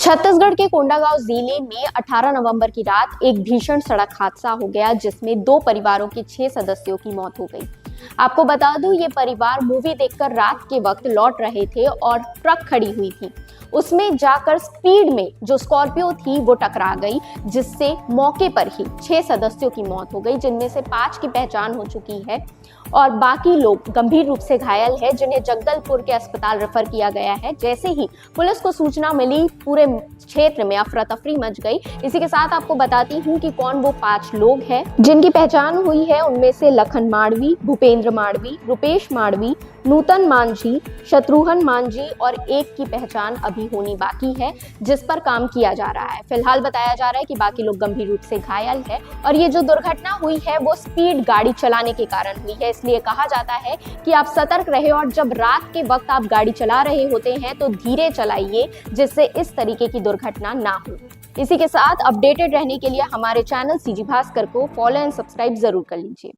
छत्तीसगढ़ के कोंडागांव जिले में 18 नवंबर की रात एक भीषण सड़क हादसा हो गया जिसमें 2 परिवारों के 6 सदस्यों की मौत हो गई। आपको बता दूं, ये परिवार मूवी देखकर रात के वक्त लौट रहे थे और ट्रक खड़ी हुई थी। उसमें जाकर स्पीड में जो स्कॉर्पियो थी वो टकरा गई, जिससे मौके पर ही 6 सदस्यों की मौत हो गई, जिनमें से 5 की पहचान हो चुकी है और बाकी लोग गंभीर रूप से घायल है, जिन्हें जगदलपुर के अस्पताल रेफर किया गया है। जैसे ही पुलिस को सूचना मिली, पूरे क्षेत्र में अफरा तफरी मच गई। इसी के साथ आपको बताती हूँ कि कौन वो 5 लोग हैं जिनकी पहचान हुई है। उनमें से लखन माड़वी, भूपेंद्र माड़वी, रुपेश माड़वी, नूतन मांझी, शत्रुघ्न मांझी और एक की पहचान अभी होनी बाकी है, जिस पर काम किया जा रहा है। फिलहाल बताया जा रहा है कि बाकी लोग गंभीर रूप से घायल है और ये जो दुर्घटना हुई है वो स्पीड गाड़ी चलाने के कारण हुई है। इसलिए कहा जाता है कि आप सतर्क रहे और जब रात के वक्त आप गाड़ी चला रहे होते हैं तो धीरे चलाइए, जिससे इस तरीके की दुर्घटना ना हो। इसी के साथ अपडेटेड रहने के लिए हमारे चैनल सीजी भास्कर को फॉलो एंड सब्सक्राइब जरूर कर लीजिए।